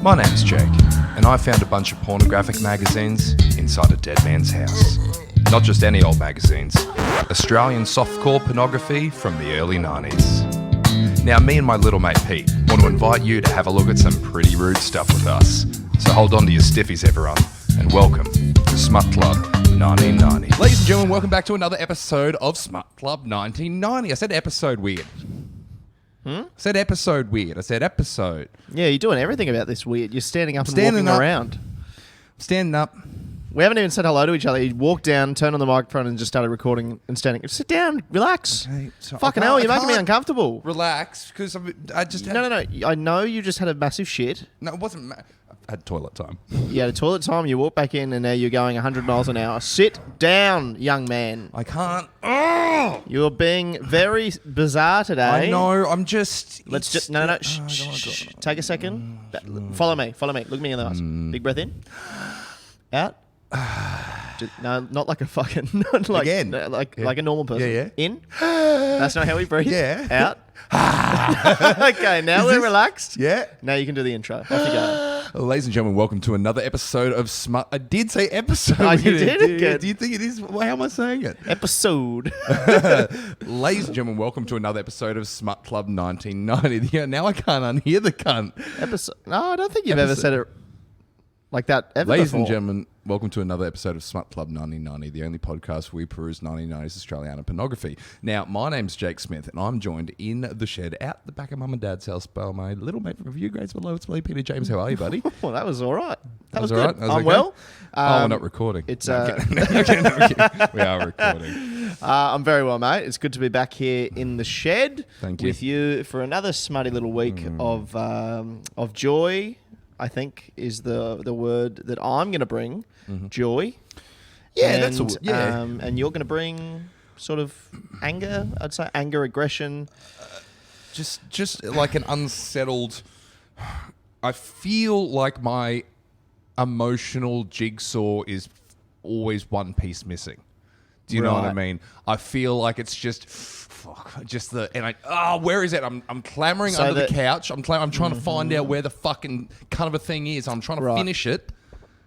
My name's Jake, and I found a bunch of pornographic magazines inside a dead man's house. Not just any old magazines, Australian softcore pornography from the early 90s. Now, me and my little mate Pete want to invite you to have a look at some pretty rude stuff with us. So hold on to your stiffies, everyone, and welcome to Smut Club 1990. Ladies and gentlemen, welcome back to another episode of Smut Club 1990. I said episode weird. I said episode weird. I said episode. Yeah, you're doing everything about this weird. You're standing up and Standing walking up. around. Standing up. We haven't even said hello to each other. You walked down, turned on the microphone, and just started recording and standing. Sit down, relax. Okay, so Fucking hell, you're making me uncomfortable. Relax, because I just had... No. I know you just had a massive shit. No, it wasn't... I had toilet time. You had a toilet time, you walked back in, and now you're going 100 miles an hour. Sit down, young man. I can't... Oh! You're being very bizarre today. I know, I'm just... Let's just... No. Shh. Take a second. Follow me. Look me in the eyes. Big breath in. Out. No, not like a fucking... like, Again. Like a normal person. Yeah. In. That's not how we breathe. Yeah. Out. Okay, now we're relaxed. Yeah. Now you can do the intro. Off you go. Ladies and gentlemen, welcome to another episode of Smut... I did say episode. Oh, you did? Good. Do you think it is? How am I saying it? Episode. Ladies and gentlemen, welcome to another episode of Smut Club 1990. Yeah, now I can't unhear the cunt. Episode. No, I don't think you've ever said it like that ever Ladies before. and gentlemen, welcome to another episode of Smut Club 1990, the only podcast where we peruse 1990s Australiana pornography. Now, my name's Jake Smith, and I'm joined in the shed out the back of Mum and Dad's house by my little mate from Review Grades Below. It's me, Peter James. How are you, buddy? Well, that was all right. That was all good. right? That was I'm okay? well. We're not recording. It's No, I'm kidding. We are recording. I'm very well, mate. It's good to be back here in the shed Thank you. with you for another smutty little week of joy. I think is the word that I'm going to bring. Joy. Yeah, and, that's a yeah. And you're going to bring sort of anger. I'd say anger, aggression. Just like an unsettled... I feel like my emotional jigsaw is always one piece missing. Do you know what I Right. mean? I feel like it's just... where is it? I'm clamoring So under the couch. I'm trying to find out where the fucking cunt of a thing is. I'm trying to finish it.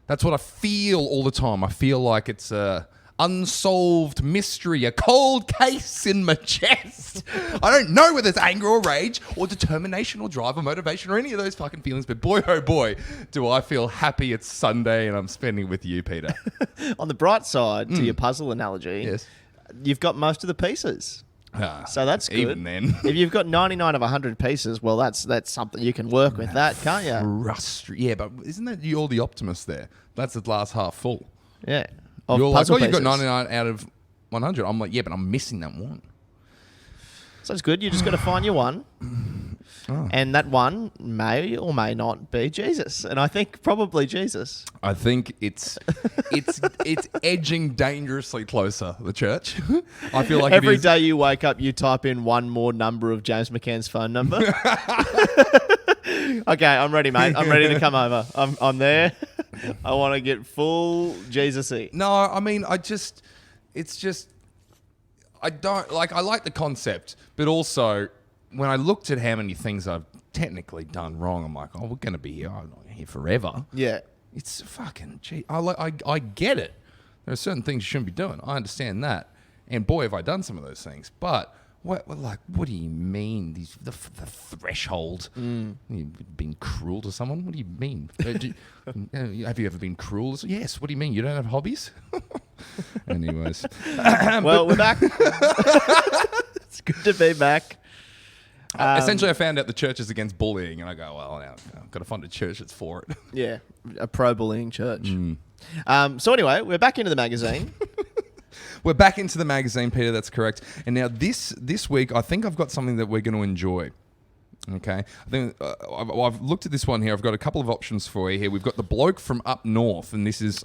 That's what I feel all the time. I feel like it's a unsolved mystery, a cold case in my chest. I don't know whether it's anger or rage or determination or drive or motivation or any of those fucking feelings. But boy, oh boy, do I feel happy it's Sunday and I'm spending with you, Peter. On the bright side, to your puzzle analogy, Yes. you've got most of the pieces. So that's good. Even then. If you've got 99 of 100 pieces, well, that's something you can work with that, can't you? Yeah, but isn't that you're the optimist there? That's the glass half full. Yeah. You're like, puzzle you've got pieces. 99 out of 100. I'm like, yeah, but I'm missing that one. So it's good. You just got to find your one. And that one may or may not be Jesus. And I think probably Jesus. I think it's edging dangerously closer, the church. I feel like Every it is. day you wake up, you type in one more number of James McCann's phone number. Okay, I'm ready, mate. I'm ready to come over. I'm there. I want to get full Jesus-y. No, I mean, I don't, like, I like the concept, but also, when I looked at how many things I've technically done wrong, I'm like, oh, we're going to be here. I'm not here forever. Yeah. It's fucking, gee, I get it. There are certain things you shouldn't be doing. I understand that. And boy, have I done some of those things. But, what do you mean? The threshold. You've been cruel to someone? What do you mean? Have you ever been cruel? Yes. What do you mean? You don't have hobbies? Anyways. Well, we're back. It's good to be back. Essentially, I found out the church is against bullying, and I go, well, now I've got to find a church that's for it. Yeah, a pro-bullying church. So anyway, we're back into the magazine. We're back into the magazine, Peter. That's correct. And now this week, I think I've got something that we're going to enjoy. Okay, I think I've looked at this one here. I've got a couple of options for you here. We've got the Bloke from Up North, and this is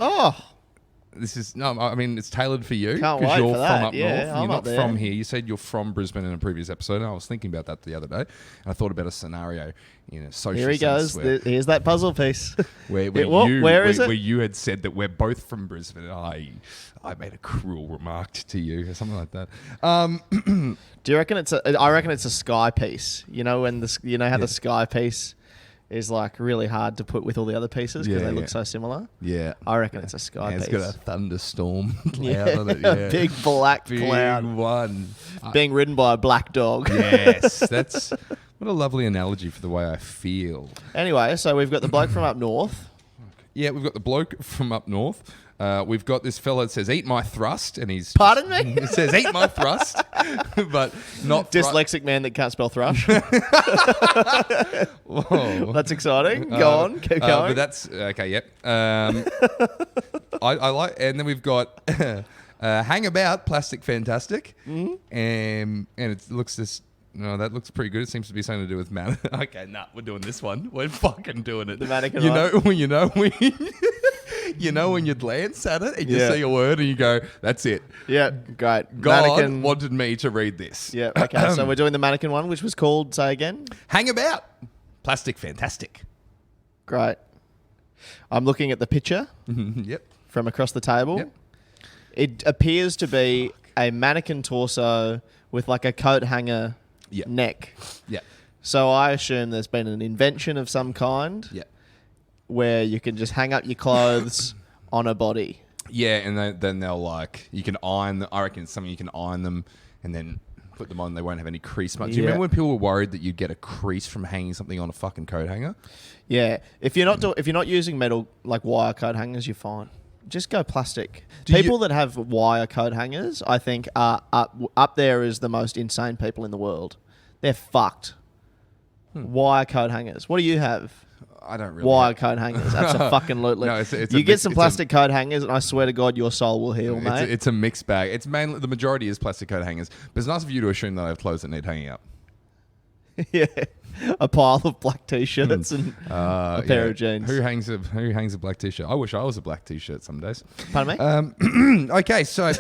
This is no. I mean, it's tailored for you Can't because wait you're for that. from up Yeah, north. I'm You're not up there. from here. You said you're from Brisbane in a previous episode, and I was thinking about that the other day. And I thought about a scenario in a social Here he sense goes. where, Here's that puzzle piece. where Where you had said that we're both from Brisbane. And I made a cruel remark to you or something like that. Do you reckon I reckon it's a sky piece. You know when how the sky piece is like really hard to put with all the other pieces because they look so similar. Yeah. I reckon it's a sky piece. It's got a thunderstorm cloud on it. A big black Big cloud one. being ridden by a black dog. Yes, that's what a lovely analogy for the way I feel. Anyway, so we've got the bloke from up north. Yeah, we've got the bloke from up north. We've got this fella that says, "Eat my thrust," and he's Pardon me? It says, "Eat my thrust," but not Dyslexic man that can't spell thrush. Whoa. That's exciting. Go on, keep going. But that's okay. Yep. I like, and then we've got "Hang About," Plastic Fantastic, and it looks this. No, that looks pretty good. It seems to be something to do with man. Okay, we're doing this one. We're fucking doing it. The mannequin You one? know when you know when you glance at it and you see a word and you go, "That's it." Yeah, great. God Mannequin. wanted me to read this. Yeah, okay. So we're doing the mannequin one, which was called, say again? "Hang About," Plastic Fantastic. Great. I'm looking at the picture Yep. from across the table. Yep. It appears to be a mannequin torso with like a coat hanger neck. Yeah. So I assume there's been an invention of some kind Yeah. where you can just hang up your clothes on a body. Yeah, and then they'll like, you can iron them. I reckon it's something you can iron them and then put them on. They won't have any crease much. Do you remember when people were worried that you'd get a crease from hanging something on a fucking coat hanger? Yeah. If you're not using metal like wire coat hangers, you're fine. Just go plastic. People that have wire coat hangers, I think, are up there as the most insane people in the world. They're fucked. Wire coat hangers. What do you have? I don't really. Wire coat hangers. Absolutely. No, it's you get some plastic coat hangers, and I swear to God, your soul will heal, mate. It's a mixed bag. It's mainly, the majority is plastic coat hangers, but it's nice of you to assume that I have clothes that need hanging up. Yeah, a pile of black t-shirts and a pair of jeans. Who hangs a black t-shirt? I wish I was a black t-shirt some days. Pardon me? Okay, so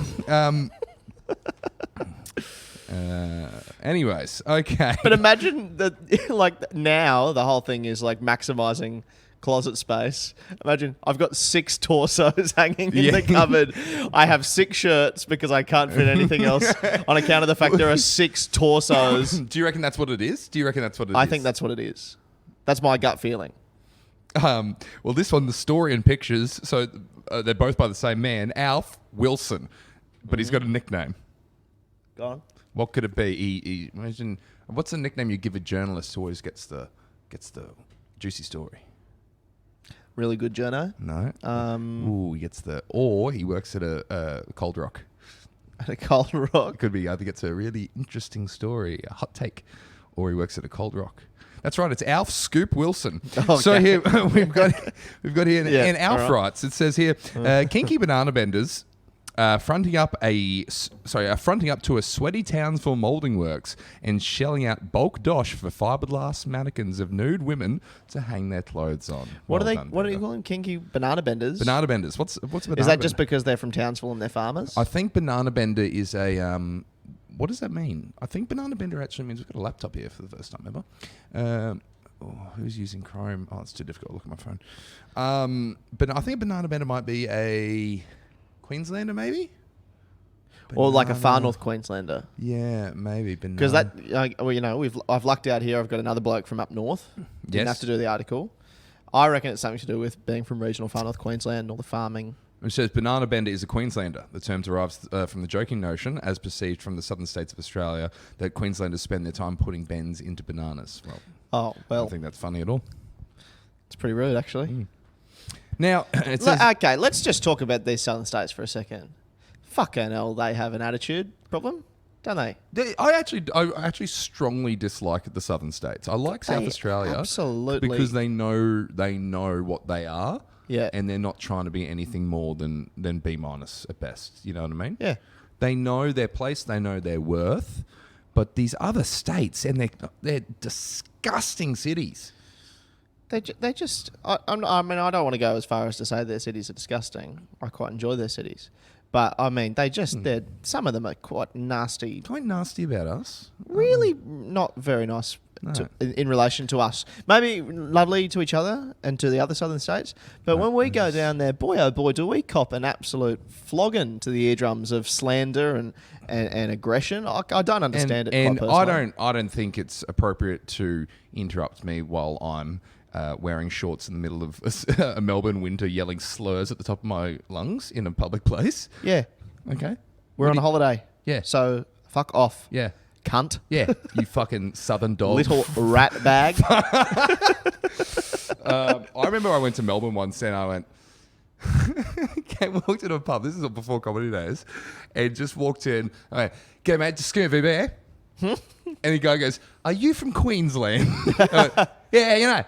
anyways, okay. But imagine that, like, now the whole thing is like maximizing closet space. Imagine I've got 6 torsos hanging in the cupboard. I have 6 shirts because I can't fit anything else on account of the fact there are 6 torsos. Do you reckon that's what it is? I think that's what it is. That's my gut feeling. Well, this one, the story and pictures, so they're both by the same man, Alf Wilson, but he's got a nickname. Go on. What could it be? Imagine, what's the nickname you give a journalist who always gets the juicy story? Really good journo. No. He gets or he works at a Cold Rock. At a Cold Rock. It could be either gets a really interesting story, a hot take, or he works at a Cold Rock. That's right. It's Alf Scoop Wilson. Okay. So here we've got here, and Alf writes. It says here, kinky banana benders. Fronting up to a sweaty Townsville moulding works and shelling out bulk dosh for fiberglass mannequins of nude women to hang their clothes on. What do you call them? Kinky banana benders? Banana benders. What's a banana bender? Is that just because they're from Townsville and they're farmers? I think banana bender is a what does that mean? I think banana bender actually means we've got a laptop here for the first time ever. Who's using Chrome? Oh, it's too difficult to look at my phone. But I think banana bender might be a Queenslander, maybe? Or like a far north Queenslander. Yeah, maybe. Because I've lucked out here. I've got another bloke from up north. Didn't have to do the article. I reckon it's something to do with being from regional far north Queensland or the farming. It says banana bender is a Queenslander. The term derives from the joking notion, as perceived from the southern states of Australia, that Queenslanders spend their time putting bends into bananas. Well, I don't think that's funny at all. It's pretty rude, actually. Now, it says... Okay, let's just talk about these southern states for a second. Fucking hell, they have an attitude problem, don't they? I actually strongly dislike the southern states. I like South Australia, absolutely, because they know what they are, and they're not trying to be anything more than B- at best. You know what I mean? Yeah, they know their place, they know their worth, but these other states and they're disgusting cities. They just. I mean, I don't want to go as far as to say their cities are disgusting. I quite enjoy their cities, but I mean, they're some of them are quite nasty. Quite nasty about us. Really, not very nice in relation to us. Maybe lovely to each other and to the other southern states, but when we go down there, boy oh boy, do we cop an absolute flogging to the eardrums of slander and aggression. I don't understand it. And quite personally. I don't think it's appropriate to interrupt me while I'm wearing shorts in the middle of a Melbourne winter, yelling slurs at the top of my lungs in a public place. Yeah. Okay. We're on a holiday. Yeah. So fuck off. Yeah. Cunt. Yeah. You fucking southern dog. Little rat bag. I remember I went to Melbourne once and I went, walked into a pub. This is before comedy days. And just walked in. I went, "Okay, mate, just give me a beer." And the guy goes, "Are you from Queensland?" I went, "Yeah, you know."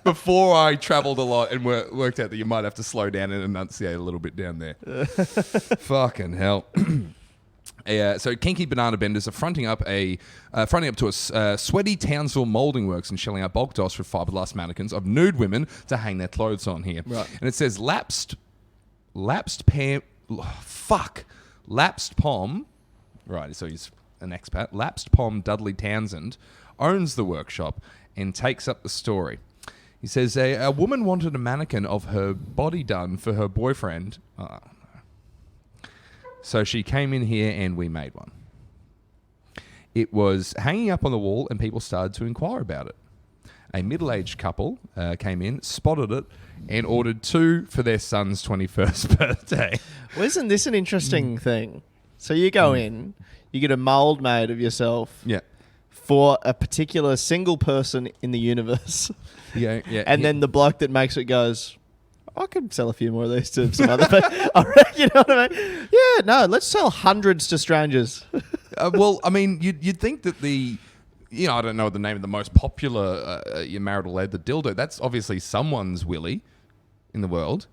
Before I travelled a lot and worked out that you might have to slow down and enunciate a little bit down there. Fucking hell. So kinky banana benders are fronting up to a sweaty Townsville moulding works and shelling out bulk doss for fiberglass mannequins of nude women to hang their clothes on here. Right. And it says lapsed pom. Right, so he's an expat. Lapsed pom Dudley Townsend owns the workshop and takes up the story. He says a woman wanted a mannequin of her body done for her boyfriend. So she came in here and we made one. It was hanging up on the wall and people started to inquire about it. A middle-aged couple came in, spotted it, and ordered 2 for their son's 21st birthday. Well, isn't this an interesting thing? So you go in, you get a mould made of yourself. Yeah. For a particular single person in the universe. Yeah. And then the bloke that makes it goes, I could sell a few more of these to some other people. You know what I mean? Yeah, no, let's sell hundreds to strangers. Well, I mean, you'd think that I don't know the name of the most popular marital lead, the dildo. That's obviously someone's willy in the world.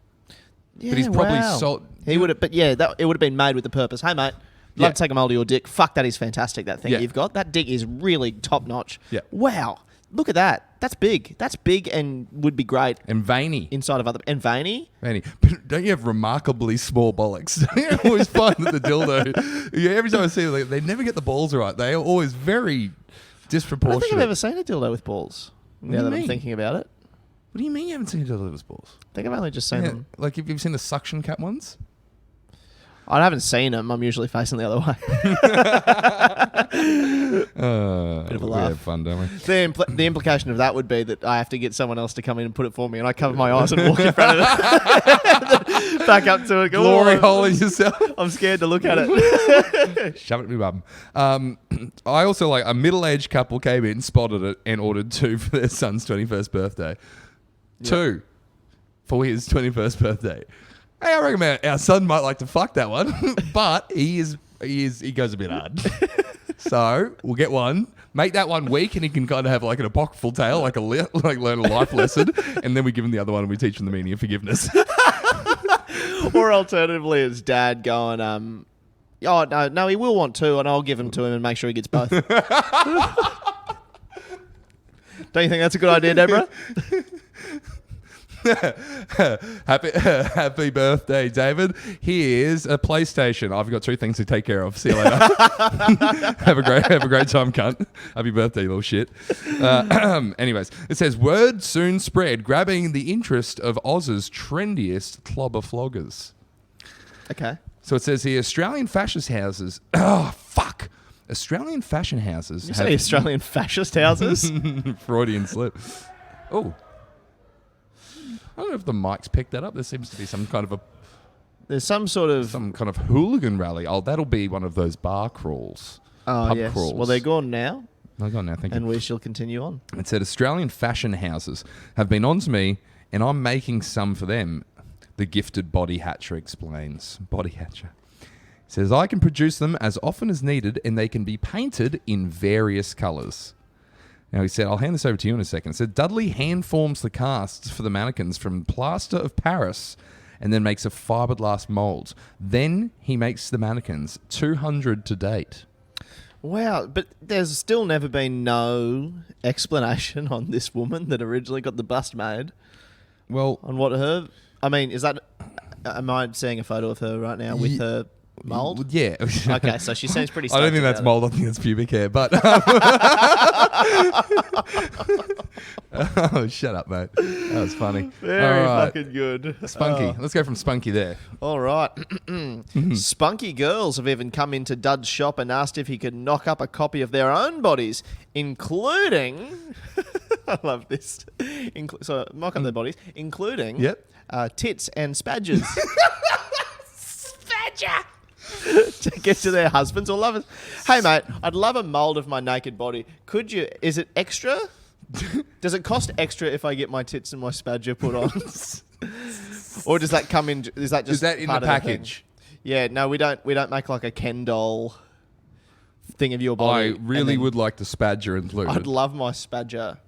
Yeah, but he's probably sold. He would have, but yeah, it would have been made with the purpose. Hey, mate. Love to take a mold of your dick. Fuck, that is fantastic, that thing you've got. That dick is really top-notch. Yeah. Wow. Look at that. That's big. That's big and would be great. And veiny. Inside of other... And veiny? Veiny. But don't you have remarkably small bollocks? I always find that the dildo... every time I see them, they never get the balls right. They are always very disproportionate. I don't think I've ever seen a dildo with balls. Now that I'm thinking about it. What do you mean you haven't seen a dildo with balls? I think I've only just seen them. Like, have you seen the suction cup ones? I haven't seen them. I'm usually facing the other way. Bit of a laugh. We have fun, don't we? The implication of that would be that I have to get someone else to come in and put it for me, and I cover my eyes and walk in front of it, back up to it. Glory hole in yourself. I'm scared to look at it. Shove it in my bum. I also a middle-aged couple came in, spotted it, and ordered 2 for their son's 21st birthday. Yep. 2 for his 21st birthday. Hey, I reckon our son might like to fuck that one, but he goes a bit hard. So we'll get one, make that one weak, and he can kind of have like an apocryphal tale, like learn a life lesson, and then we give him the other one and we teach him the meaning of forgiveness. Or alternatively, his dad going, oh no, he will want 2, and I'll give them to him and make sure he gets both. Don't you think that's a good idea, Deborah? Happy birthday, David. Here's a PlayStation. I've got 2 things to take care of. See you later. have a great time, cunt. Happy birthday, you little shit. Anyways, it says word soon spread, grabbing the interest of Oz's trendiest clobber floggers. Okay. So it says here, Australian fascist houses. Oh fuck. Australian fashion houses. You say Australian fascist houses? Freudian slip. Oh. I don't know if the mics picked that up. There seems to be some kind of There's some kind of hooligan rally. Oh, that'll be one of those bar crawls. Oh, pub yes. crawls. Well, they're gone now. They're gone now, thank you. And we shall continue on. It said Australian fashion houses have been on to me, and I'm making some for them. The gifted body hatcher explains. Body hatcher. Says I can produce them as often as needed, and they can be painted in various colours. Now, he said, I'll hand this over to you in a second. It said, Dudley hand forms the casts for the mannequins from plaster of Paris and then makes a fiberglass mould. Then he makes the mannequins, 200 to date. Wow, but there's still never been no explanation on this woman that originally got the bust made. Well, On what her... I mean, is that... Am I seeing a photo of her right now with her mould? Yeah. Okay, so she seems pretty I don't think stoked that's about mold. I think that's pubic hair. But oh, shut up, mate. That was funny. it. Very fucking good. Spunky. Let's go from spunky there. All right. Spunky girls have even come into Dud's shop and asked if he could knock up a copy of their own bodies, including... I love this. So knock up their bodies, including tits and spadgers. Spadger! To get to their husbands or lovers. Hey, mate, I'd love a mould of my naked body. Could you... Is it extra? Does it cost extra if I get my tits and my spadger put on? Or does that come in... Is that just Is that in the part of package? Yeah, no, we don't make like a Ken doll thing of your body. I really would like the spadger included. I'd love my spadger.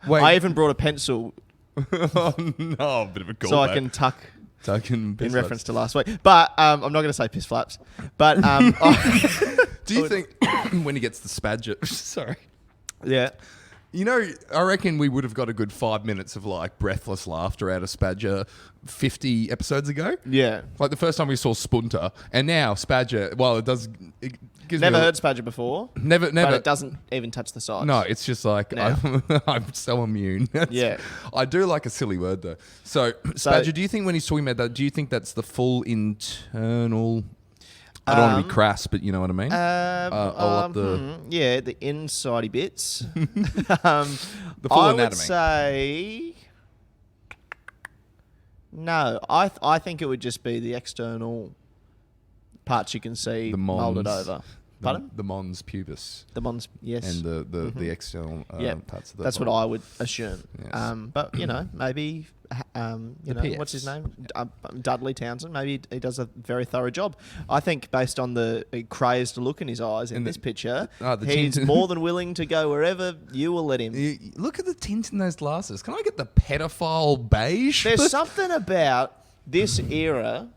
Wait. I even brought a pencil Oh, no, a bit of a call so I can tuck in in reference to last week. But I'm not going to say piss flaps. But Do you think when he gets the spadger... Sorry. Yeah. You know, I reckon we would have got a good 5 minutes of like breathless laughter out of Spadger 50 episodes ago. Yeah. Like the first time we saw Spunter, and now Spadger. Well, it does. It gives Never me heard spadger before. Never. But it doesn't even touch the sides. No, it's just like I'm so immune. Yeah. I do like a silly word though. So Spadger, do you think when he's talking about that, do you think that's the full internal? I don't want to be crass, but you know what I mean. Yeah, the insidey bits. The full I anatomy. would say no. I think it would just be the external parts you can see The mons. molded over. Pardon? The mons pubis. The mons, yes. And the external parts of the that's body. what I would assume. Yes. But you know, maybe you know, what's his name? Dudley Townsend. Maybe he does a very thorough job. I think based on the crazed look in his eyes in this picture, he's more than willing to go wherever you will let him. Look at the tint in those glasses. Can I get the pedophile beige? There's something about this era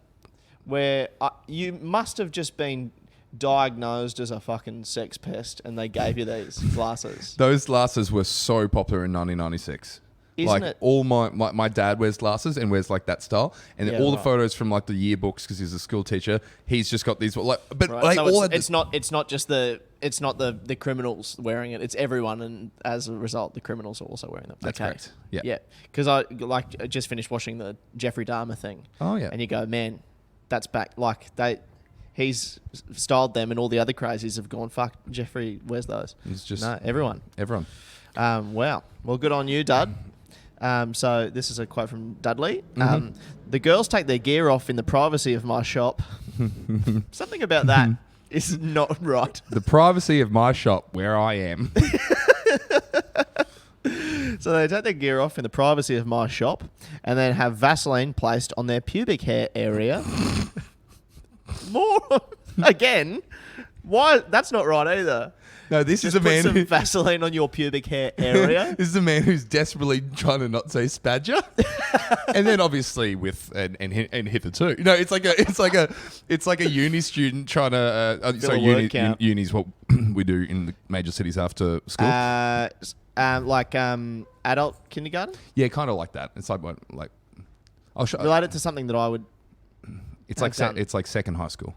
where you must have just been diagnosed as a fucking sex pest and they gave you these glasses. Those glasses were so popular in 1996. Isn't like it? all my dad wears glasses and wears like that style, and Yeah, all the right. photos from like the yearbooks because he's a school teacher. He's just got these like, but Right. like So all it's not just the criminals wearing it. It's everyone, and as a result, the criminals are also wearing them. That's correct. Yeah. Yeah. Because I just finished watching the Jeffrey Dahmer thing. Oh yeah. And you go, man, that's back. Like he's styled them, and all the other crazies have gone. Fuck, Jeffrey wears those. It's just No, everyone. Everyone. Well, good on you, Dud. So this is a quote from Dudley. The girls take their gear off in the privacy of my shop. Something about that is not right. The privacy of my shop where I am. So they take their gear off in the privacy of my shop and then have Vaseline placed on their pubic hair area. More again. Why? That's not right either. No, this Just is a man put some who. Vaseline on your pubic hair area. This is a man who's desperately trying to not say spadger, and then obviously with and hitherto. No, it's like a uni student trying to. So a word count. uni's what we do in the major cities after school. Adult kindergarten. Yeah, kind of like that. It's like what I'll show. Relate it to something that I would. It's have like done. it's like second high school.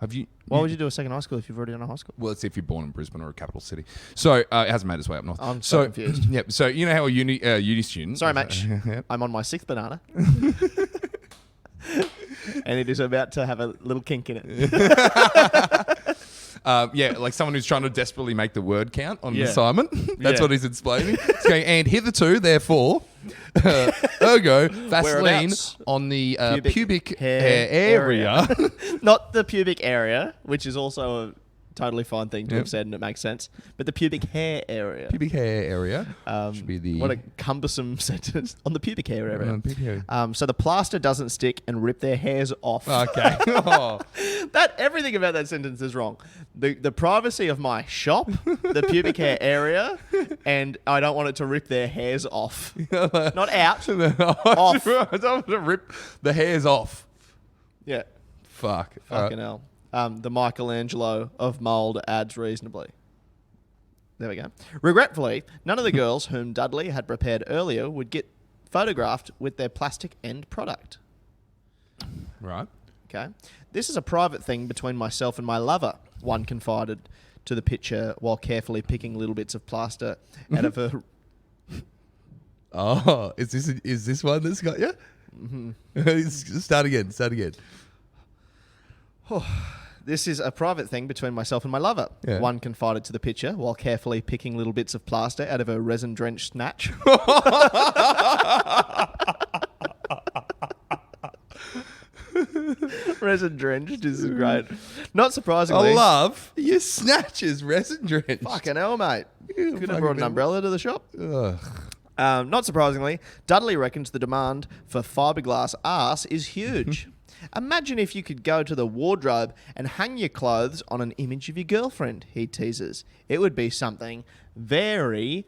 Have you? Why would you do a second high school if you've already done a high school? Well, let's see if you're born in Brisbane or a capital city. So it hasn't made its way up north. I'm so confused. Yeah. So you know how a uni student. Sorry, mate. Yep. I'm on my 6th banana. And it is about to have a little kink in it. Yeah, like someone who's trying to desperately make the word count on an Yeah. assignment. That's Yeah. what he's explaining. It's going, and hitherto, therefore, ergo, Vaseline Whereabouts? on the pubic hair area. Not the pubic area, which is also a totally fine thing to Yep. have said, and it makes sense. But the pubic hair area. Pubic hair area should be the... What a cumbersome sentence. On the pubic hair area. pubic hair. So the plaster doesn't stick and rip their hairs off. Okay. Oh. Everything about that sentence is wrong. The privacy of my shop, the pubic hair area, and I don't want it to rip their hairs off. Not out. Off. I don't want to rip the hairs off. Yeah. Fuck. Fucking hell. The Michelangelo of mould adds reasonably. There we go. Regretfully, none of the girls whom Dudley had prepared earlier would get photographed with their plastic end product. Right. Okay. This is a private thing between myself and my lover, one confided to the picture while carefully picking little bits of plaster out of her... Oh, is this one that's got you? Mm-hmm. Start again. This is a private thing between myself and my lover. Yeah. One confided to the picture while carefully picking little bits of plaster out of her resin-drenched snatch. Resin-drenched is great. Not surprisingly... I love your snatches resin-drenched. Fucking hell, mate. You Could have brought an umbrella to the shop. Ugh. Not surprisingly, Dudley reckons the demand for fiberglass arse is huge. Imagine if you could go to the wardrobe and hang your clothes on an image of your girlfriend, he teases. It would be something very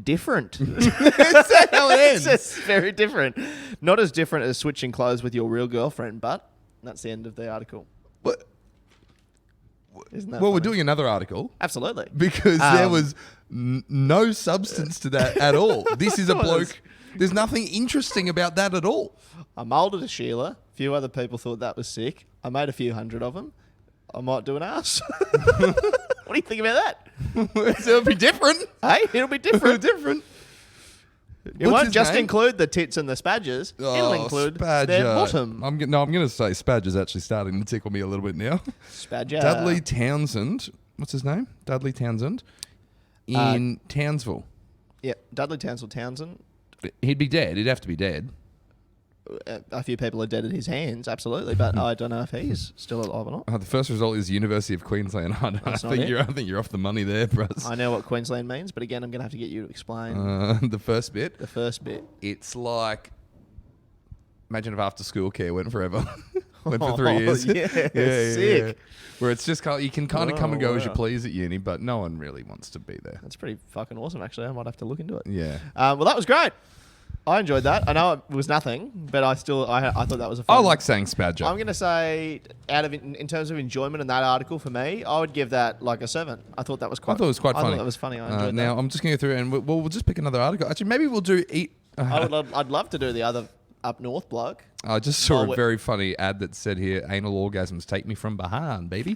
different. Is that how it ends? It's very different. Not as different as switching clothes with your real girlfriend, but that's the end of the article. What? Isn't that Well, funny? we're doing another article. Absolutely. Because there was no substance to that at all. This is a bloke. There's nothing interesting about that at all. I moulded a Sheila. A few other people thought that was sick. I made a few hundred of them. I might do an ass. What do you think about that? It'll be different. Hey, it'll be different. Different. It won't just include the tits and the spadgers. It'll include their bottom. I'm going to say Spadger's actually starting to tickle me a little bit now. Spadger. Dudley Townsend. What's his name? Dudley Townsend. In Townsville. Yeah, Dudley Townsend. He'd be dead. He'd have to be dead. A few people are dead at his hands, absolutely, but I don't know if he's still alive or not. The first result is University of Queensland. I think you're off the money there, bros. I know what Queensland means, but again, I'm going to have to get you to explain the first bit. the first bit. It's like, imagine if after school care went forever. Went for 3 years. Yeah, sick. Yeah. Where it's just you can kind of come and go as you please at uni, but no one really wants to be there. That's pretty fucking awesome, actually. I might have to look into it. Yeah. Well, that was great. I enjoyed that. I know it was nothing, but I thought that was a fun... I like saying Spadger. I'm going to say, in terms of enjoyment in that article, for me, I would give that like a 7. I thought that was quite... I thought it was quite funny. I thought that was funny. I enjoyed now, that. I'm just going to go through and we'll just pick another article. Actually, maybe we'll do... I'd love to do the other up north bloke. I just saw a very funny ad that said here, anal orgasms take me from behind, baby.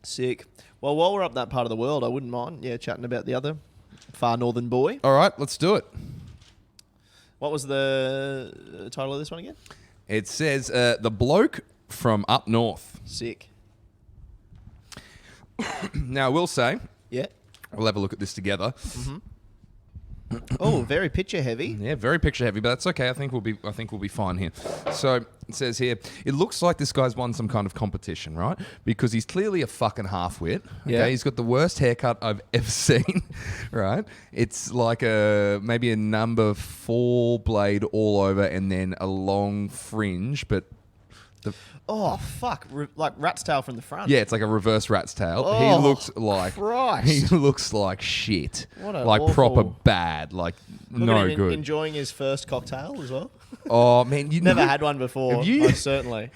Sick. Well, while we're up that part of the world, I wouldn't mind, chatting about the other far northern boy. All right, let's do it. What was the title of this one again? It says, The Bloke from Up North. Sick. Now, I will say, Yeah. we'll have a look at this together. Mm-hmm. Oh, very picture heavy. Yeah, very picture heavy, but that's okay. I think we'll be fine here. So it says here, it looks like this guy's won some kind of competition, right? Because he's clearly a fucking half-wit. Okay? Yeah. He's got the worst haircut I've ever seen, right? It's like maybe a number 4 blade all over and then a long fringe, but Oh, fuck. Like rat's tail from the front. yeah, it's like a reverse rat's tail. Oh, he looks like Christ. he looks like shit. What a like awful- proper bad. Like Look no at him good. enjoying his first cocktail as well. Oh man, you Never know, had one before. Have you- Most certainly.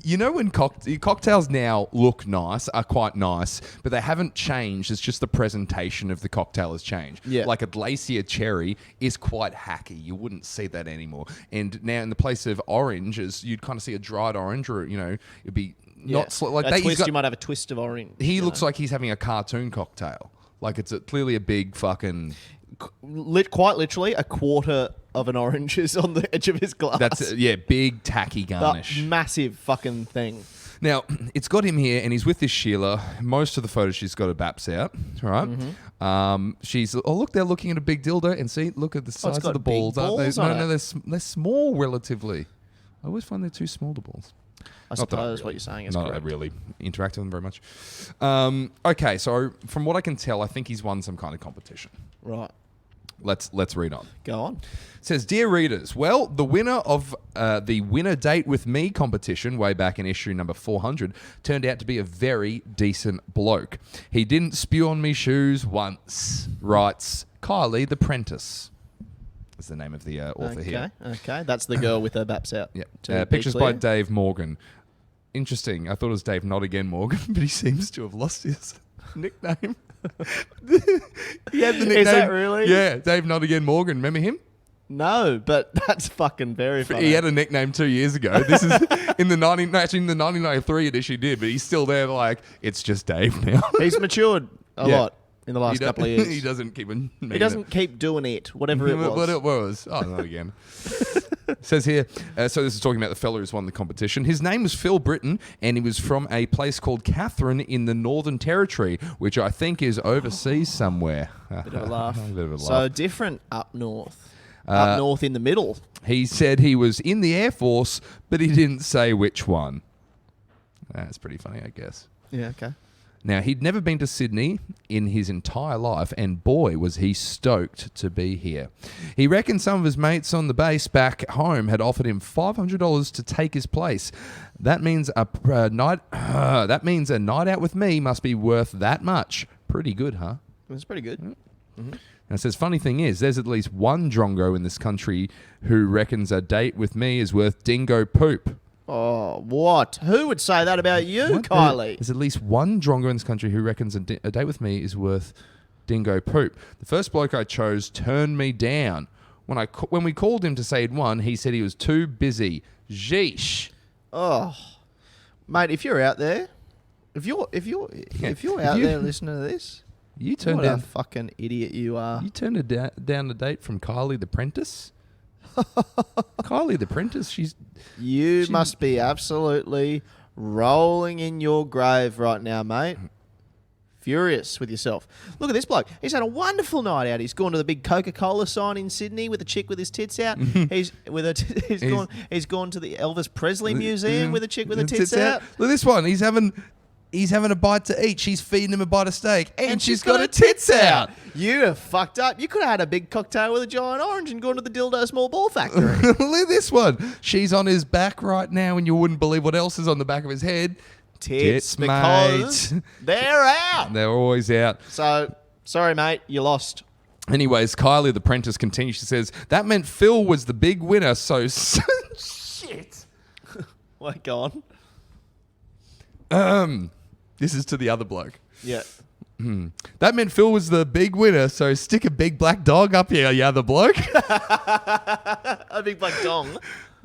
You know when cocktails now look nice, are quite nice, but they haven't changed. It's just the presentation of the cocktail has changed. Yeah. Like a Glacier Cherry is quite hacky. You wouldn't see that anymore. And now in the place of oranges, you'd kind of see a dried orange, or it'd be not like a that. twist. You might have a twist of orange. He looks like he's having a cartoon cocktail. Like it's clearly a big fucking. Quite literally, a quarter of an orange is on the edge of his glass. That's big tacky garnish. That massive fucking thing. Now, it's got him here, and he's with this Sheila. Most of the photos, she's got her baps out, right? Mm-hmm. Look, they're looking at a big dildo, and see, look at the size got of the big balls, aren't they? balls on No, it. they're small relatively. I always find they're too small, the balls. I suppose what you're saying is not correct. I really interact with them very much. Okay, so from what I can tell, I think he's won some kind of competition. Right. Let's read on. Go on. It says, Dear readers, well, the winner of the Winner Date With Me competition way back in issue number 400 turned out to be a very decent bloke. He didn't spew on me shoes once, writes Kylie the Prentice. Is the name of the author here. Okay. That's the girl with her baps out. Yeah. To be Pictures by clear. Dave Morgan. interesting. I thought it was Dave Not Again Morgan, but he seems to have lost his nickname. He had the nickname. Is that really? Yeah, Dave Not Again Morgan. Remember him? No, but that's fucking very funny. He had a nickname 2 years ago. This is in the 1993 edition he did, but he's still there like, it's just Dave now. He's matured a lot in the last couple of years. He doesn't keep He doesn't keep doing it, whatever it was. What it was. Oh, not again. It says here, so this is talking about the fella who's won the competition. His name was Phil Britton, and he was from a place called Catherine in the Northern Territory, which I think is overseas somewhere. Bit of a laugh. Bit of a laugh. So different up north. Up north in the middle. He said he was in the Air Force, but he didn't say which one. That's pretty funny, I guess. Yeah, okay. Now, he'd never been to Sydney in his entire life, and boy, was he stoked to be here. He reckoned some of his mates on the base back home had offered him $500 to take his place. That means a night out with me must be worth that much. Pretty good, huh? That's pretty good. Mm-hmm. And it says, funny thing is, there's at least one drongo in this country who reckons a date with me is worth dingo poop. Oh, what? Who would say that about you, What? Kylie? There's at least one drongo in this country who reckons a date with me is worth dingo poop. The first bloke I chose turned me down. When we called him to say he'd won, he said he was too busy. Jeesh. Oh, mate, if you're out there, if you're out there listening to this, You turned what down a fucking idiot you are. You turned down a date from Kylie the Prentice. Kylie the Prentice, You must be absolutely rolling in your grave right now, mate. Furious with yourself. Look at this bloke. He's had a wonderful night out. He's gone to the big Coca-Cola sign in Sydney with a chick with his tits out. He's gone to the Elvis Presley Museum with a chick with her tits out. Look at this one. He's having a bite to eat. She's feeding him a bite of steak, and she's got her tits out. You have fucked up. You could have had a big cocktail with a giant orange and gone to the dildo small ball factory. Look at this one. She's on his back right now, and you wouldn't believe what else is on the back of his head. Tits, because mate. They're out. They're always out. So, sorry, mate. You lost. Anyways, Kylie the Prentice continues. She says, that meant Phil was the big winner, so... Shit. What, go on. This is to the other bloke. Yeah. That meant Phil was the big winner, so stick a big black dog up here, you other bloke. A big black dong.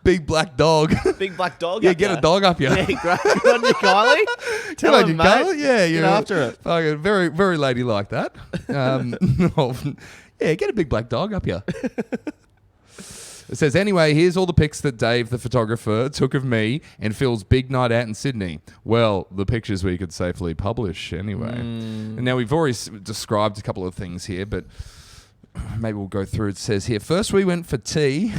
Big black dog. Big black dog. Yeah, get a dog up here. Yeah, great. Good on you, Kylie. Tell him, mate. Kylie. Yeah, you're after it. Fucking very, very lady like that. Yeah, get a big black dog up here. It says, anyway, here's all the pics that Dave, the photographer, took of me and Phil's big night out in Sydney. Well, the pictures we could safely publish anyway. And now we've already described a couple of things here, but maybe we'll go through. It says here, first we went for tea.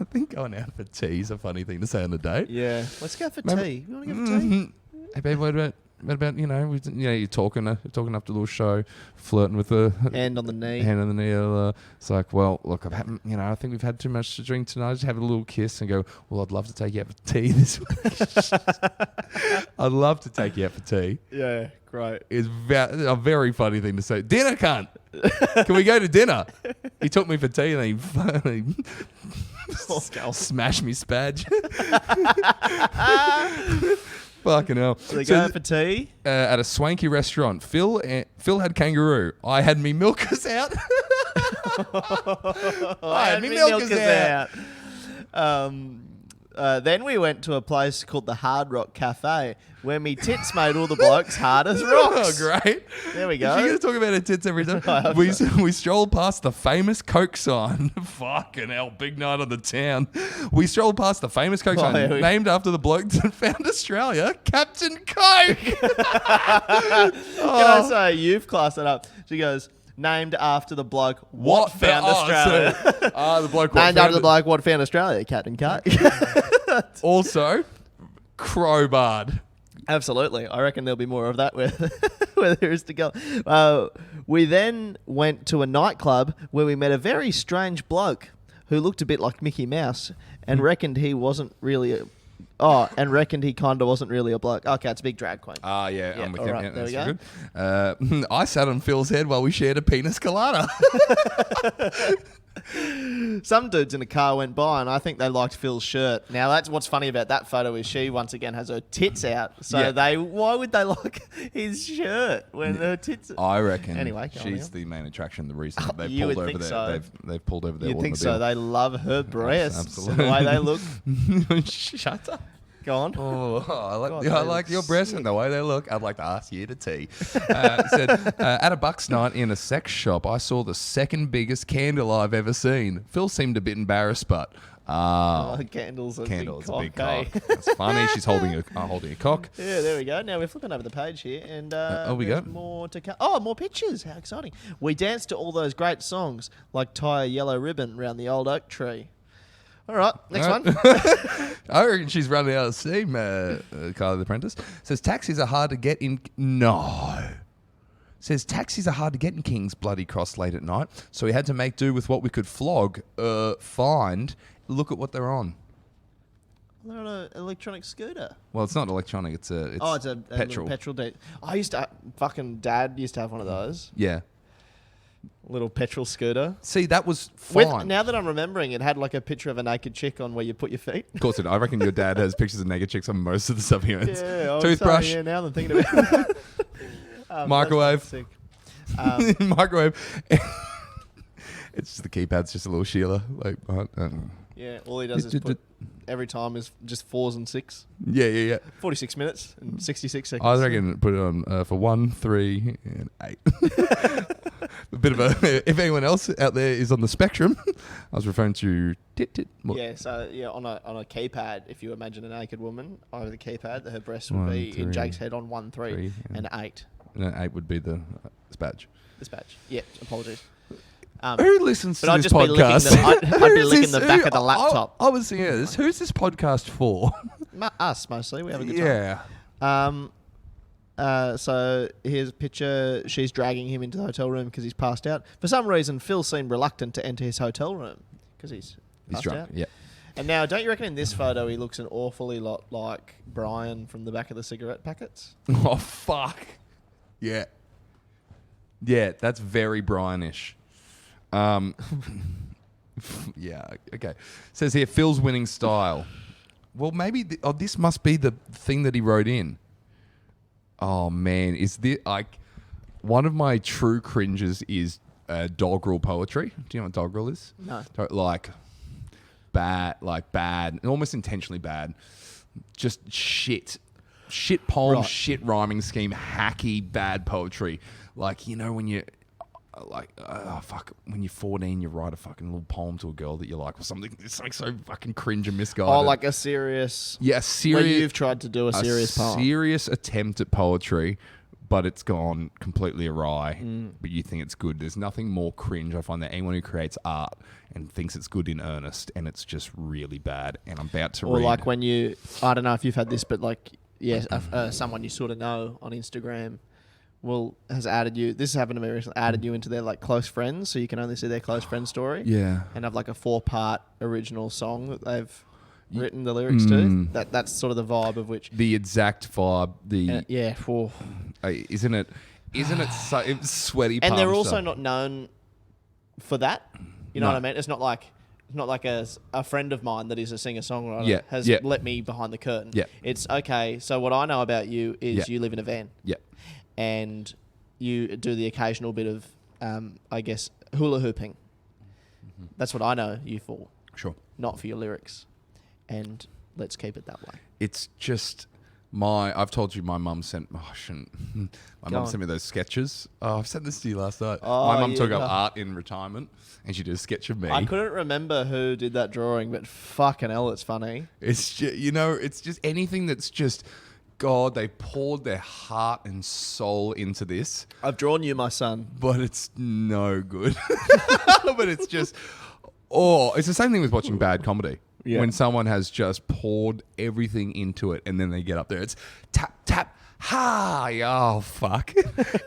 I think going out for tea is a funny thing to say on a date. Yeah. Let's go for tea. You want to go for tea? Hey, babe, what about you're talking after the little show, flirting with the hand on the knee. Hand on the knee. It's like, well, look, I think we've had too much to drink tonight. Just have a little kiss and go, well, I'd love to take you out for tea this week. I'd love to take you out for tea. Yeah, great. It's a very funny thing to say. Dinner, cunt. Can we go to dinner? He took me for tea and he smashed me spadge. Fucking hell. So they go for tea? At a swanky restaurant. Phil had kangaroo. I had me milkers out. I had me milkers out. Then we went to a place called the Hard Rock Cafe where me tits made all the blokes hard as rocks. Oh, great. There we go. You're going to talk about her tits every time. We strolled past the famous Coke sign. Fucking hell, big night on the town. We strolled past the famous Coke sign named after the bloke that found Australia, Captain Coke. Can I say, you've classed it up. She goes... Named after the bloke what found Australia. The bloke named after the bloke what found Australia, Captain Coke. Also, crowbarred. Absolutely. I reckon there'll be more of that where there is to go. We then went to a nightclub where we met a very strange bloke who looked a bit like Mickey Mouse and reckoned he wasn't really... reckoned he kind of wasn't really a bloke. Okay, it's a big drag queen. Yeah, I'm with you. Right, there we go. Good. I sat on Phil's head while we shared a penis colada. Some dudes in a car went by, and I think they liked Phil's shirt. Now, that's what's funny about that photo is she once again has her tits out. So why would they like his shirt when her tits? I reckon. Anyway, she's the main attraction. The reason that they've You pulled would over think there, so. they've pulled over their You think automobile. so? They love her breasts. Absolutely. And the way they look. Shut up. Go on. Oh, God, I they like look your breasts and the way they look. I'd like to ask you to tea. Said, at a Bucks night in a sex shop, I saw the second biggest candle I've ever seen. Phil seemed a bit embarrassed, but Candle's a candle's big a big cock. cock. That's funny. She's holding a cock. Yeah, there we go. Now we're flipping over the page here, and we there's go. more to come. Oh, more pictures! How exciting! We danced to all those great songs, like "Tie a Yellow Ribbon Round the Old Oak Tree." All right, next one. I reckon she's running out of steam, Kylie the Apprentice. Says taxis are hard to get in... No. Says taxis are hard to get in King's Bloody Cross late at night, so we had to make do with what we could find. Look at what they're on. They're on an electronic scooter. Well, it's not electronic. It's It's a petrol. petrol date. I used to... Fucking dad used to have one of those. Yeah. Little petrol scooter. See, that was fine. Now that I'm remembering, it had like a picture of a naked chick on where you put your feet. Of course it did. I reckon your dad has pictures of naked chicks on most of the stuff he owns. Yeah, Toothbrush. Yeah, now I'm thinking about it. Microwave. Sick. Microwave. It's just the keypad's just a little Sheila. Yeah, all he does is put every time is just 4s and 6. Yeah. 46 minutes and 66 seconds. I reckon put it on for 1, 3, and 8. A bit of a. If anyone else out there is on the spectrum, I was referring to tit. Yeah, so on a keypad, if you imagine a naked woman over the keypad, her breast would 1, be 3, in Jake's head on 1, 3, 3 and 8. And then 8 would be the dispatch. Dispatch. Yeah, apologies. Who listens to I'd this just podcast? I'd be licking the back of the laptop. I was thinking, who's this podcast for? Us mostly. We have a good time. So here's a picture. She's dragging him into the hotel room because he's passed out. For some reason, Phil seemed reluctant to enter his hotel room because he's drunk. out. Yeah. And now, don't you reckon in this photo he looks an awfully lot like Brian from the back of the cigarette packets? Oh fuck. Yeah. Yeah, that's very Brian-ish. Yeah, okay. Says here, Phil's winning style. Well, maybe this must be the thing that he wrote in. Oh man, is this like one of my true cringes is doggerel poetry. Do you know what doggerel is? No. Like bad, almost intentionally bad. Just shit poem, Right. shit rhyming scheme, hacky bad poetry. Like, you know, when you when you're 14, you write a fucking little poem to a girl that you like or something. It's something so fucking cringe and misguided. Oh, like a serious... Yeah, Where you've tried to do a serious poem. serious attempt at poetry, but it's gone completely awry. But you think it's good. There's nothing more cringe. I find that anyone who creates art and thinks it's good in earnest, and it's just really bad. And I'm about to read. Or like when you... I don't know if you've had this, but like, yes, someone you sort of know on Instagram has added you... This happened to me recently. Added you into their like close friends, so you can only see their close friend story. Yeah. And have like a 4-part original song that they've written the lyrics to. That's sort of the vibe of which... The exact vibe. yeah. For, Isn't it so it's sweaty palm and they're also stuff. not known for that. You know No. what I mean? It's not like a friend of mine that is a singer-songwriter has Yeah. let me behind the curtain. Yeah. It's okay. So what I know about you is you live in a van. Yeah. And you do the occasional bit of, I guess, hula hooping. That's what I know you for. Sure. Not for your lyrics. And let's keep it that way. It's just I've told you my mum sent... Oh, I shouldn't. My mum sent me those sketches. Oh, I've sent this to you last night. Oh, my mum took yeah. up art in retirement, and she did a sketch of me. I couldn't remember who did that drawing, but fucking hell, it's funny. It's just, it's just anything that's just... God, they poured their heart and soul into this, I've drawn you, my son. but it's no good. But it's just... Oh, it's the same thing with watching bad comedy. Yeah. When someone has just poured everything into it and then they get up there, it's tap, tap, ha, oh, fuck.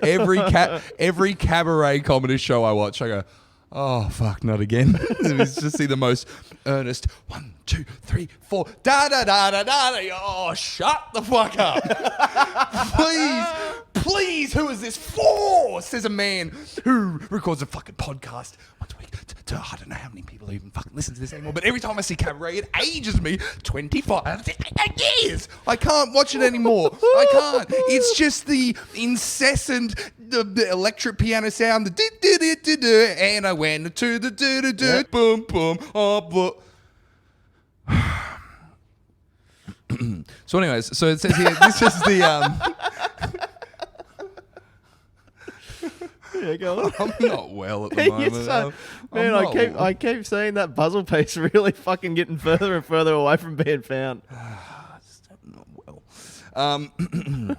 Every cabaret comedy show I watch, I go, oh, fuck, not again. It's just see the most earnest 1, 2, 3, 4, da, da, da, da, da, da. Oh, shut the fuck up. Please, who is this for? Says a man who records a fucking podcast once a week. I don't know how many people even fucking listen to this anymore, but every time I see Cabaret, it ages me 25 years. I can't watch it anymore. I can't. It's just the incessant, the electric piano sound, the do-do-do-do-do, and I went to the do-do-do, boom, boom, oh, boom. So anyways, so it says here, this is the... Yeah, go on. I'm not well at the moment. I keep seeing that puzzle piece really fucking getting further and further away from being found. I'm not well.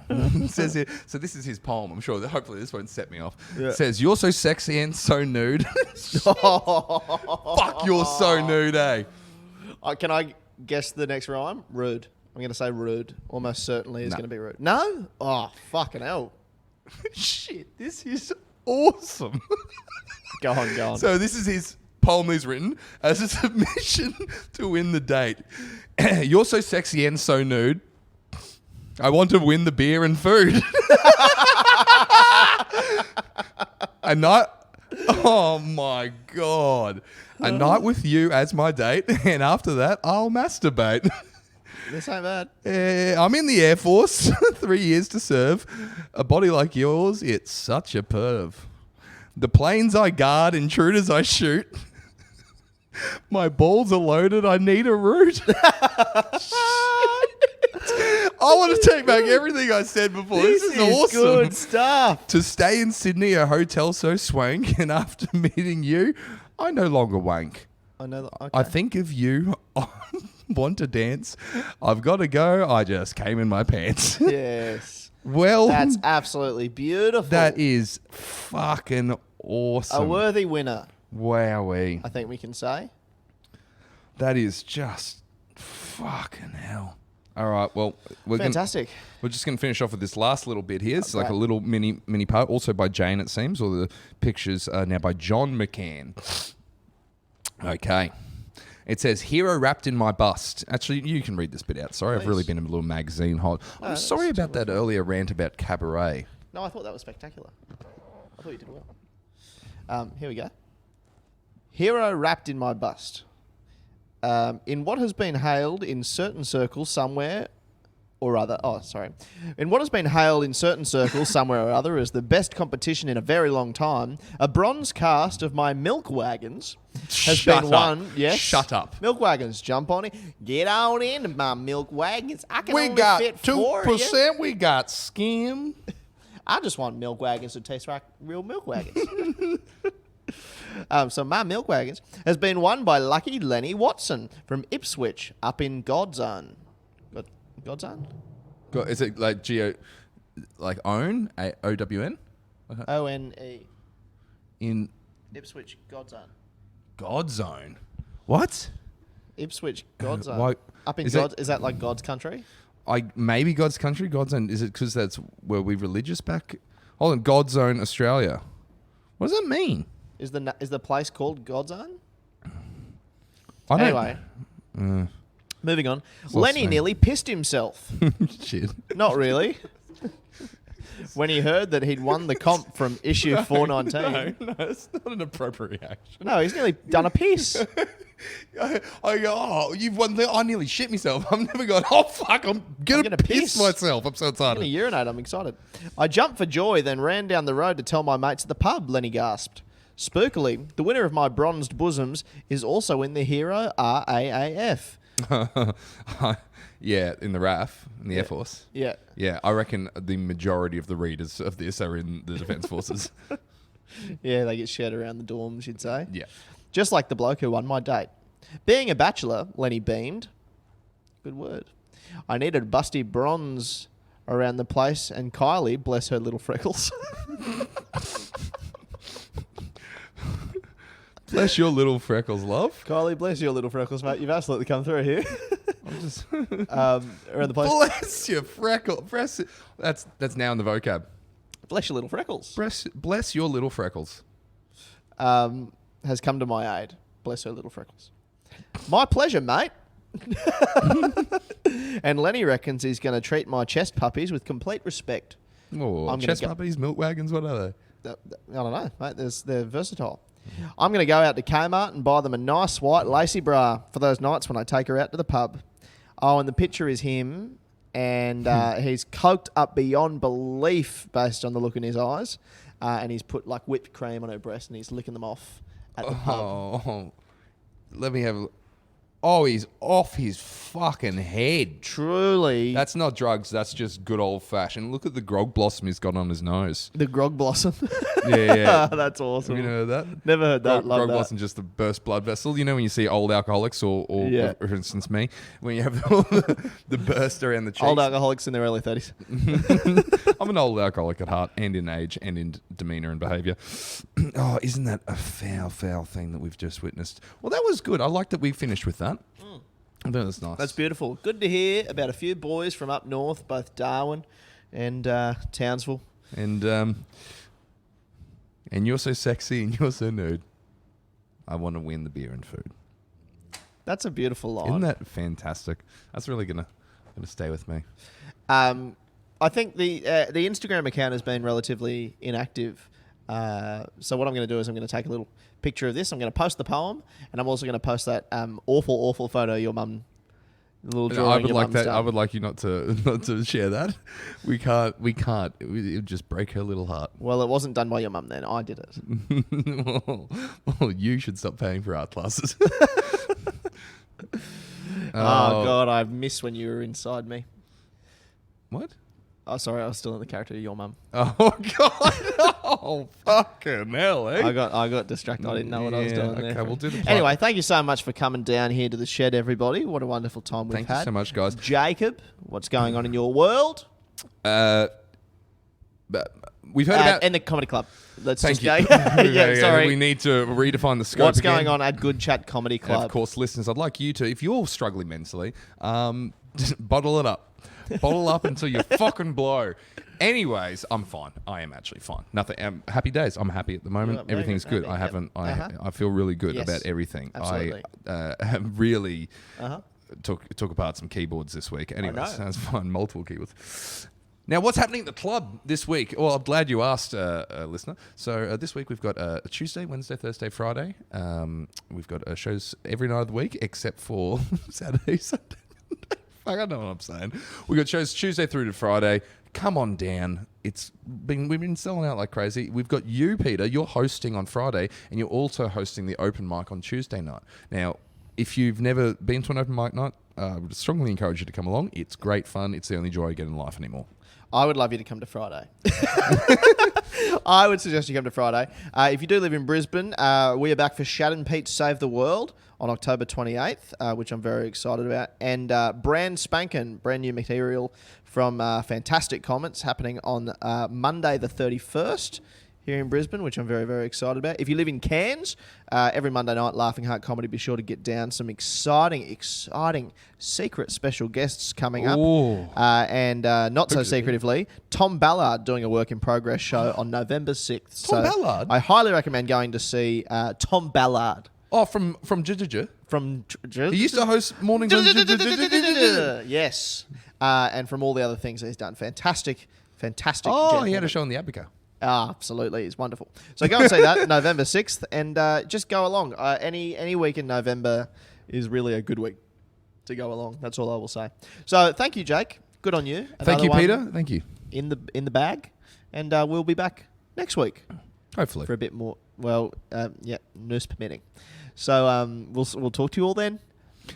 It says here, so this is his poem. I'm sure that hopefully this won't set me off. Yeah. It says, "You're so sexy and so nude." Fuck, you're so nude, eh? Can I guess the next rhyme? Rude. I'm going to say rude. Almost certainly is going to be rude. No? Oh, fucking hell. Shit, this is awesome. Go on. So this is his poem he's written as a submission to win the date. "You're so sexy and so nude. I want to win the beer and food." A night... Oh, my God. A night with you as my date, and after that, I'll masturbate. This ain't bad. I'm in the Air Force, 3 years to serve. A body like yours, it's such a perv. The planes I guard, intruders I shoot. My balls are loaded, I need a root. I want to take back everything I said before. This is awesome. Good stuff. To stay in Sydney, a hotel so swank, and after meeting you, I no longer wank. I know that. Okay. I think of you. I want to dance. I've got to go. I just came in my pants. Yes. Well, that's absolutely beautiful. That is fucking awesome. A worthy winner. Wowee. I think we can say. That is just fucking hell. All right, well, we're fantastic. We're just going to finish off with this last little bit here. It's like a little mini part, also by Jane, it seems, or the pictures are now by John McCann. Okay. It says, "Hero wrapped in my bust." Actually, you can read this bit out. Sorry, I've really been a little magazine hot. I'm sorry about that earlier rant about Cabaret. No, I thought that was spectacular. I thought you did well. Here we go. "Hero wrapped in my bust. In what has been hailed in certain circles somewhere or other... Oh, sorry. In what has been hailed in certain circles somewhere or other as the best competition in a very long time, a bronze cast of my milk wagons has been won... Yes. Shut up. Milk wagons, jump on it. Get on in my milk wagons. I can only fit 4 of you. 2%. We got skim. I just want milk wagons to taste like real milk wagons. So my milk wagons has been won by lucky Lenny Watson from Ipswich up in Godzone. Godzone? Is it like own? O-W-N? O-N-E. In Ipswich, Godzone. Godzone? What? Ipswich, Godzone. Up in God, is that like God's country? Maybe God's country? Godzone. Is it because that's where we religious back? Hold on, Godzone, Australia. What does that mean? Is the place called Godzone? Anyway. Moving on. Lenny nearly pissed himself. Shit. Not really. When he heard that he'd won the comp from issue 419. No, it's not an appropriate reaction. No, he's nearly done a piss. I go, oh, you've won the... I nearly shit myself. I'm never going, oh, fuck, I'm going to piss myself. I'm so excited. I'm going to urinate. I'm excited. I jumped for joy, then ran down the road to tell my mates at the pub, Lenny gasped. Spookily, the winner of my bronzed bosoms is also in the Hero RAAF. Yeah, in the RAF, in the Air Force. Yeah. Yeah, I reckon the majority of the readers of this are in the Defence Forces. Yeah, they get shared around the dorms, you'd say. Yeah. Just like the bloke who won my date. Being a bachelor, Lenny beamed. Good word. I needed busty bronze around the place, and Kylie, bless her little freckles. Bless your little freckles, love. Kylie, bless your little freckles, mate. You've absolutely come through here. I'm just around the place. Bless your freckles. That's now in the vocab. Bless your little freckles. Bless your little freckles. Has come to my aid. Bless her little freckles. My pleasure, mate. And Lenny reckons he's going to treat my chest puppies with complete respect. Oh, chest puppies, milk wagons, what are they? I don't know, mate. They're versatile. I'm going to go out to Kmart and buy them a nice white lacy bra for those nights when I take her out to the pub. Oh, and the picture is him, and he's coked up beyond belief based on the look in his eyes, and he's put like whipped cream on her breast and he's licking them off at the pub. Oh, let me have a look. Oh, he's off his fucking head. Truly. That's not drugs. That's just good old fashioned. Look at the grog blossom he's got on his nose. The grog blossom. Yeah. That's awesome. Have you heard that? Never heard that. Love Grog that. blossom, just the burst blood vessel. You know when you see old alcoholics or Yeah. for instance me, when you have the burst around the cheeks. Old alcoholics in their early 30s. I'm an old alcoholic at heart and in age and in demeanour and behaviour. Oh, isn't that a foul thing that we've just witnessed? Well, that was good. I like that we finished with that. I think that's nice. That's beautiful. Good to hear about a few boys from up north, both Darwin and Townsville. And you're so sexy and you're so nude. I want to win the beer and food. That's a beautiful line. Isn't that fantastic? That's really gonna stay with me. I think the Instagram account has been relatively inactive. So what I'm going to do is I'm going to take a little picture of this. I'm going to post the poem, and I'm also going to post that awful photo of your mum. Little drawing I would your like mum's that. done. I would like you not to share that. We can't. It would just break her little heart. Well, it wasn't done by your mum then. I did it. Well, you should stop paying for art classes. Oh God, I miss when you were inside me. What? Oh, sorry, I was still in the character of your mum. Oh God! Oh fucking hell! Eh? I got distracted. I didn't know what I was doing there. Okay, we'll do the. Anyway, thank you so much for coming down here to the shed, everybody. What a wonderful time we've Thank had. you so much, guys. Jacob, what's going on in your world? But we've heard about. And the comedy club. Let's Thank just you. go. Yeah, sorry. We need to redefine the scope. What's again. going on at Good Chat Comedy And Club? of course, listeners, I'd like you to, if you're struggling mentally, bottle it up. Bottle up until you fucking blow. Anyways, I'm fine. I am actually fine. Nothing. Happy days. I'm happy at the moment. Yeah, Everything's very good. good. I haven't. Uh-huh. I feel really good Yes, about everything. absolutely. I have really Uh-huh. took apart some keyboards this week. Anyways, know. that's fine. Multiple keyboards. Now, what's happening at the club this week? Well, I'm glad you asked, listener. So this week we've got a Tuesday, Wednesday, Thursday, Friday. We've got shows every night of the week except for Saturday, Sunday. Fuck, I know what I'm saying. We've got shows Tuesday through to Friday. Come on down. We've been selling out like crazy. We've got you, Peter. You're hosting on Friday, and you're also hosting the open mic on Tuesday night. Now, if you've never been to an open mic night, I would strongly encourage you to come along. It's great fun. It's the only joy you get in life anymore. I would love you to come to Friday. I would suggest you come to Friday. If you do live in Brisbane, we are back for Shad and Pete Save the World on October 28th, which I'm very excited about. And brand new material from Fantastic Comments happening on Monday the 31st here in Brisbane, which I'm very, very excited about. If you live in Cairns, every Monday night, Laughing Heart Comedy, be sure to get down. Some exciting secret special guests coming up. And not so secretively, Tom Ballard doing a work in progress show on November 6th. Tom Ballard? I highly recommend going to see Tom Ballard. Oh, from Jijija? He used to host mornings on Yes. And from all the other things that he's done. Fantastic. Oh, gentleman. he had a show on the Abaca. Absolutely, it's wonderful. So go and see that November 6th, and just go along. Any week in November is really a good week to go along. That's all I will say. So thank you, Jake. Good on you. Thank you, Another Peter. one Thank you. in the bag, and we'll be back next week Hopefully. for a bit more. Well, news permitting. So we'll talk to you all then.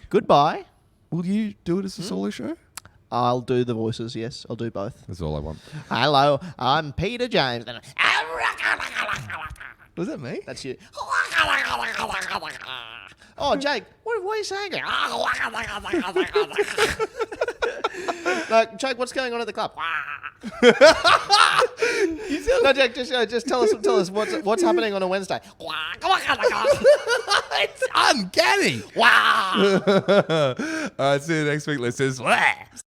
Goodbye. Will you do it as a solo show? I'll do the voices. Yes, I'll do both. That's all I want. Hello, I'm Peter James. Was that me? That's you. Oh, Jake, what are you saying? No, Jake, what's going on at the club? No, Jake, just tell us what's happening on a Wednesday. It's uncanny. All right, see you next week, listeners.